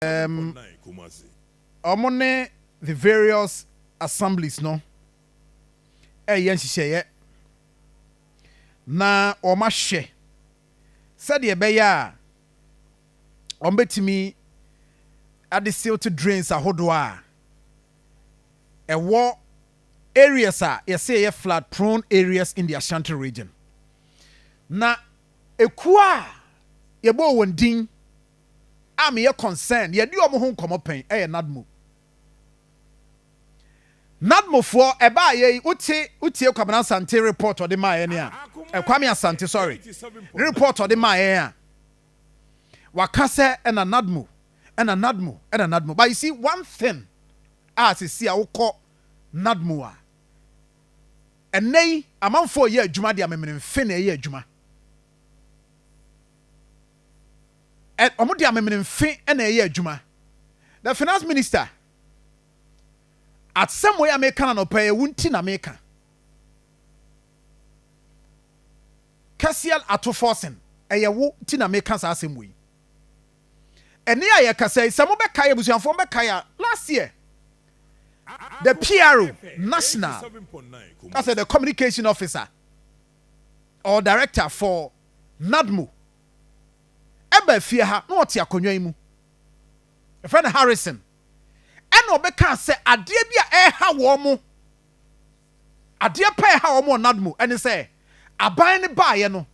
Omone the various assemblies no yen hihye na oma hye said ye beya ombetimi ade silt drains ahodo a ewo areas a ye say ye flood prone areas in the Ashanti region na ekua ye bo wondin am ye concern ye di omo ho nkomo pen NADMO for eba ye utie Kwabena Asante report ode ma ye ne a Kwame Asante sorry report ode ma ye a wakase na NADMO but you see one thing as see a wokọ NADMO a enei amanfo ye adwuma de amemene mfe na ye adwuma omo de amemene mfe na ye adwuma the finance minister at some way American no pay wunti na America Kasial ato forcing eyewo ti na American sa asem we eni aye kasai some be kaya busuanfo be kaya last year the PRO national that's the communication officer or director for NADMO ebe fie ha no oti akonwa imu a friend Harrison and obeka say ade bia ha wo mo ade pa ha wo mo NADMO and say aban ne ba ye no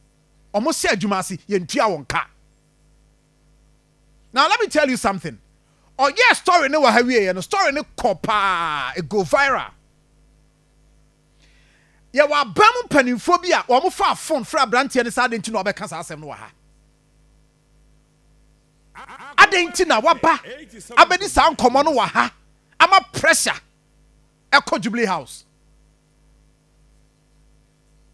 omo se adwuma ase ye ntua won ka. Now let me tell you something. Oh yeah, story ne wa ha wie ye no story ne kopa e go viral. Ye wa bam panimfo bia omo fa phone fra brantie ne sa de nti no obeka sa asem no wa ha. Adenti na waba abedi sa nkomo no wa ha ama pressure eko Jubilee House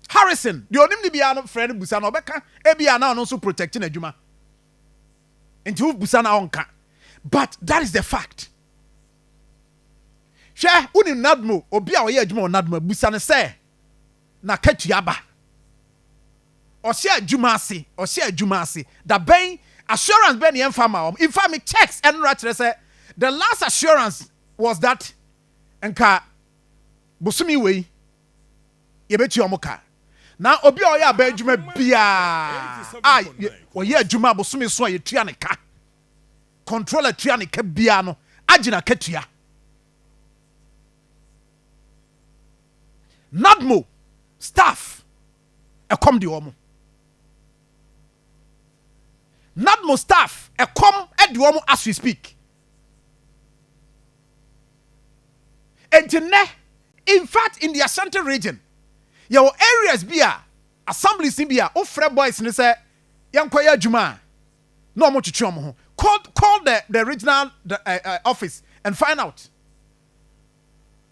Harrison the onim ni bia no friend busa na obeka e bia na no so protecting adwuma enti wo busa na onka but that is the fact she uni NADMO obi a oye adwuma NADMO busa ne say na katuaba o se adwuma ase da ben assurance ben yen fama in fact me checks and rather say the last assurance was that enka bosumi we ye beti omoka na obi oya aba adwuma bia oye adwuma bosumi so ye tua ne ka controller tua ne ka bia no agina katua NADMO staff come the omo NADMO staff come at the woman as we speak. And in fact, in the Ashanti region, your areas be assemblies in Bia, oh, Fred boys, and say, young Koya Juma, no more to chum. Call the regional office and find out.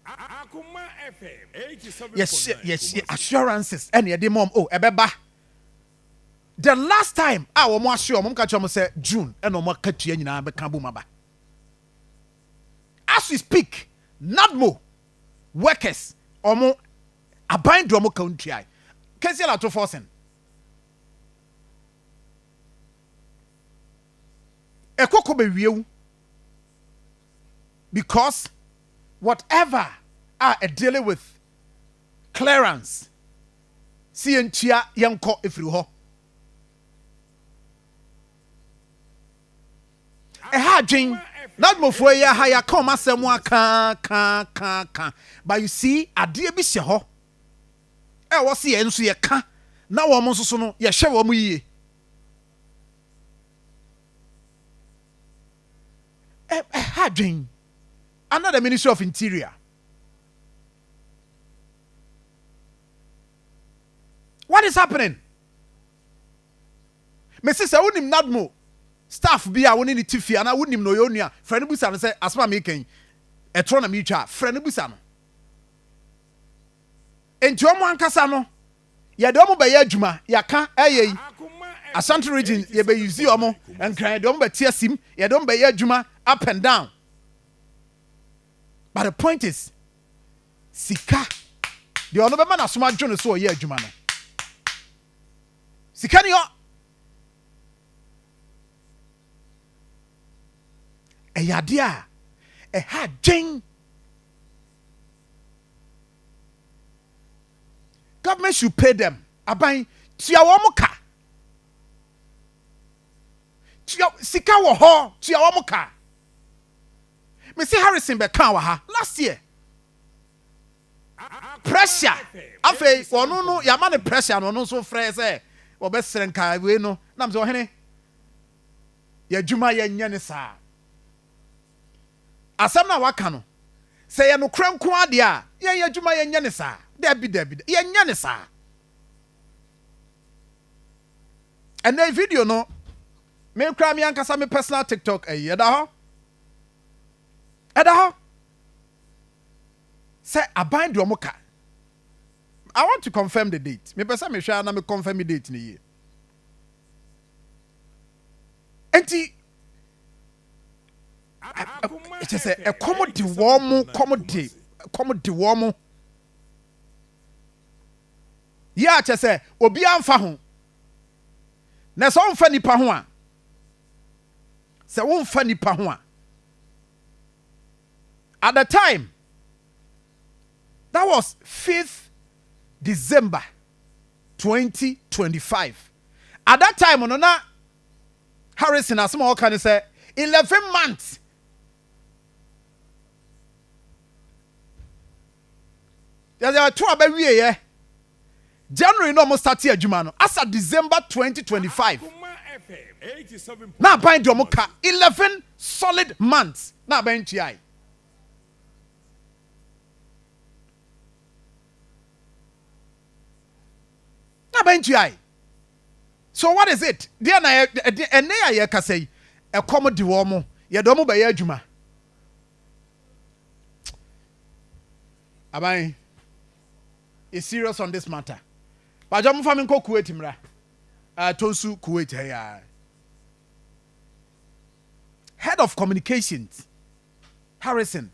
Akoma FM, yes, assurances, and the mom, oh, Ebeba. The last time I was more sure mom catch say June and no more catch you nyina be kan buma ba. As we speak, NADMO workers omo aban do omo country ai. Kesi la to forcing. Ekoko be wiewu because whatever are dealing with clearance see entia yanko efiri ho. Dwin NADMO for ya ha ya Akoma semwa ka but you see ade bi hye ho wo se ye nso ye ka na wo mo nso no ye hwe wo mo yie Dwin another Ministry of Interior. What is happening? Me say unim NADMO staff be a woni ni tifi ana wonim no yonua frɛ no busa no sɛ asma me kan etro na me twa frɛ no busa no enti omo ankasa no ye de omo be ye adwuma ya ka ayi Ashanti region ye be use omo enkran de omo be tie sim ye de omo be ye adwuma up and down but the point is sika de ono be ma na soma dwo no so ye adwuma no sika ni Eyadia. Ha dwen. Government should pay them. Aban tia wo ka. Tia sika wo ho, tia wo ka. Me see Harrison be kan wa ha last year. Pressure. Afei wono no ya ma ne pressure no no so frɛ sɛ wo be srenka we no. Nam so hene. Ya dwuma ya nya ne saa. Asɛm na waka no. Sɛ ya no kranko ade a, ya dwuma ya nya ne saa. Dabi. Ya nya ne saa. And the video no me kra me ankasa me personal TikTok eda ho say aban de omoka. I want to confirm the date. Me pesa me hwa na me confirm the date ni ye. Enti it is a comedy warm comedy warm. Ya che say obi amfa ho. Na so mfa nipa ho a. Se wo mfa nipa ho a. At the time, that was 5th December 2025. At that time, on Harrison as small can say 11 months. There are two about we January no almost start here Jumano. As of December 2025. Now buying Jomoka 11 solid months. Now buying TI. Now buying TI. So what is it? Dear na ene ya ka say Akoma di wo mo. Ye do mo ba ya adwuma. Aban is serious on this matter. But I'm faming ko Kuwait mra. Tonsu Kuwait here. Head of communications, Harrison.